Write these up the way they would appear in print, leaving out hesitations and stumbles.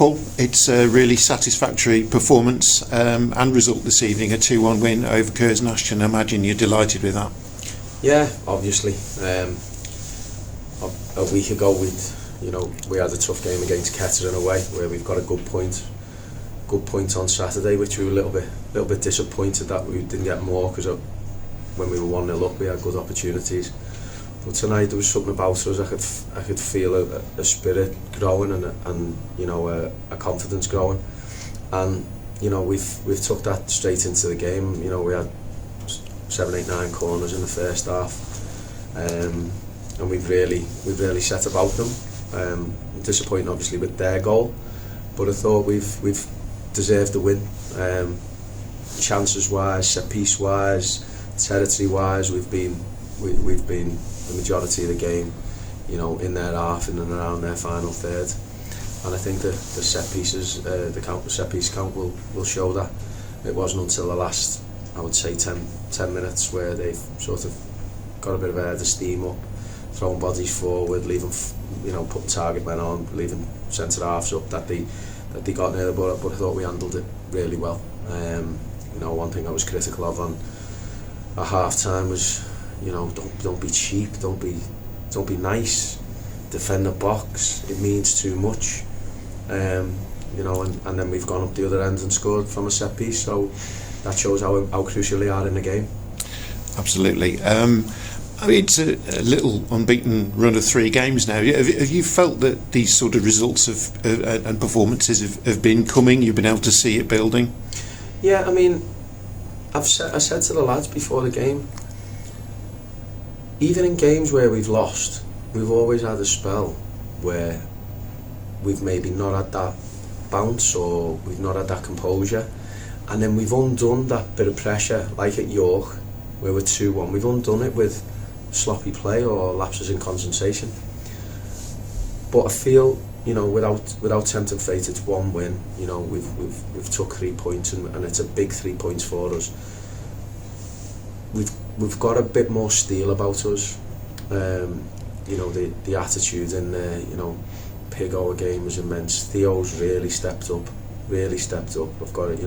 Paul, it's a really satisfactory performance and result this evening, a 2-1 win over Curzon Ashton. I imagine you're delighted with that. Yeah, obviously. A week ago we had a tough game against Kettering away where we've got a good point on Saturday, which we were a little bit disappointed that we didn't get more, because when we were 1-0 up we had good opportunities. But tonight there was something about us. I could feel a spirit growing and a confidence growing, and we've took that straight into the game. We had 7, 8, 9 corners in the first half, and we've really set about them. Disappointing obviously with their goal, but I thought we've deserved the win. Chances wise, set piece wise, territory wise, we've been the majority of the game, in their half and around their final third. And I think the set pieces, the set piece count will show that. It wasn't until the last, I would say, 10 minutes where they've sort of got a bit of air to steam up, throwing bodies forward, leaving, putting target men on, leaving centre halves up, that they got near the ball. But I thought we handled it really well. One thing I was critical of on a half time was, don't be cheap, don't be nice, defend the box. It means too much. And then we've gone up the other end and scored from a set piece, so that shows how crucial they are in the game. Absolutely. It's a little unbeaten run of 3 games now. Have you felt that these sort of results and performances have been coming? You've been able to see it building? Yeah, I said to the lads before the game, even in games where we've lost, we've always had a spell where we've maybe not had that bounce, or we've not had that composure, and then we've undone that bit of pressure, like at York where we're 2-1. We've undone it with sloppy play or lapses in concentration. But I feel, without tempting fate, it's 1 win. We've took 3 points, and it's a big 3 points for us. We've got a bit more steel about us. The attitude in there. Pig our game was immense. Theo's really stepped up. I've got it.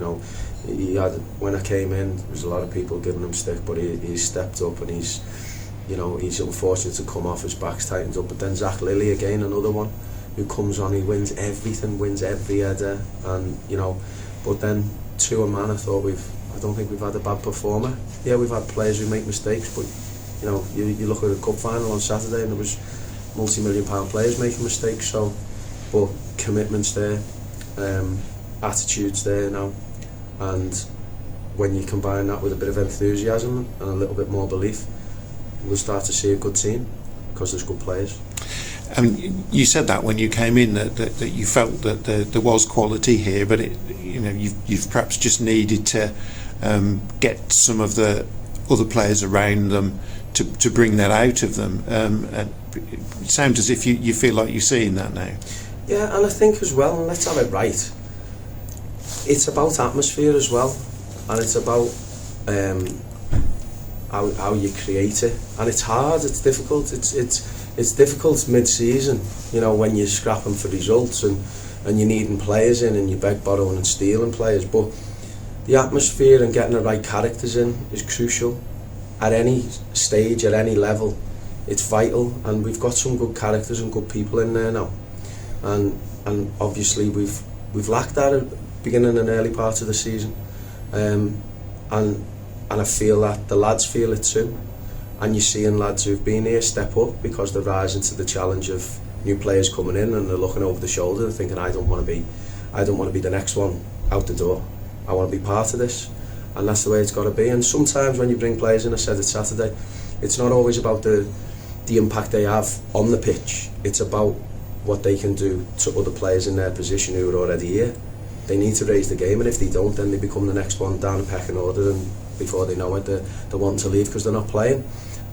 He had, when I came in, there was a lot of people giving him stick, but he's stepped up, and he's unfortunate to come off, his back's tightened up. But then Zach Lilly again, another one who comes on, he wins everything, wins every header, and but then to a man, I don't think we've had a bad performer. Yeah, we've had players who make mistakes, but you look at the cup final on Saturday and there was multi-million-pound players making mistakes. So, but commitment's there, attitude's there now, and when you combine that with a bit of enthusiasm and a little bit more belief, we'll start to see a good team, because there's good players. You said that when you came in that you felt that there was quality here, but you've perhaps just needed to get some of the other players around them to bring that out of them. And it sounds as if you feel like you're seeing that now. Yeah, and I think as well, and let's have it right, it's about atmosphere as well, and it's about how you create it, and it's hard, it's difficult, it's difficult mid-season, when you're scrapping for results and you're needing players in, and you beg, borrowing and stealing players. But the atmosphere and getting the right characters in is crucial at any stage, at any level. It's vital, and we've got some good characters and good people in there now, and obviously we've lacked that at the beginning and early part of the season, and I feel that the lads feel it too. And you're seeing lads who've been here step up because they're rising to the challenge of new players coming in, and they're looking over the shoulder and thinking, I don't want to be the next one out the door. I want to be part of this, and that's the way it's got to be. And sometimes when you bring players in, I said it Saturday, it's not always about the impact they have on the pitch. It's about what they can do to other players in their position who are already here. They need to raise the game, and if they don't, then they become the next one down the pecking order, and before they know it, they're wanting to leave because they're not playing.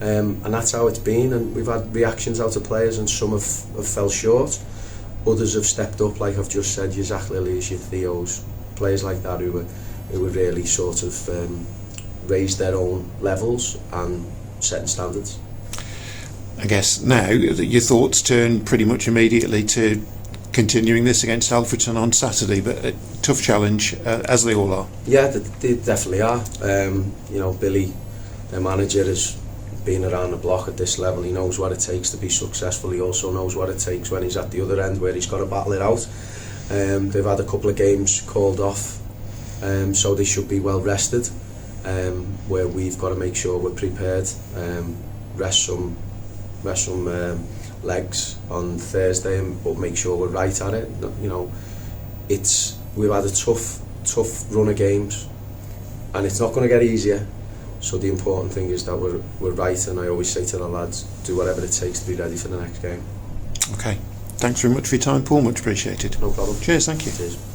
And that's how it's been, and we've had reactions out of players, and some have fell short. Others have stepped up, like I've just said, your Zach Lillys, your Theos, players like that who were really sort of raised their own levels and setting standards. I guess now your thoughts turn pretty much immediately to continuing this against Alfreton on Saturday, but a tough challenge, as they all are. Yeah, they definitely are. You know, Billy, their manager, has been around the block at this level. He knows what it takes to be successful. He also knows what it takes when he's at the other end, where he's got to battle it out. They've had a couple of games called off, so they should be well rested, where we've got to make sure we're prepared, rest some legs on Thursday, but make sure we're right at it. You know, we've had a tough run of games, and it's not going to get easier. So the important thing is that we're right, and I always say to the lads, do whatever it takes to be ready for the next game. Okay, thanks very much for your time, Paul. Much appreciated. No problem. Cheers. Thank you. Cheers.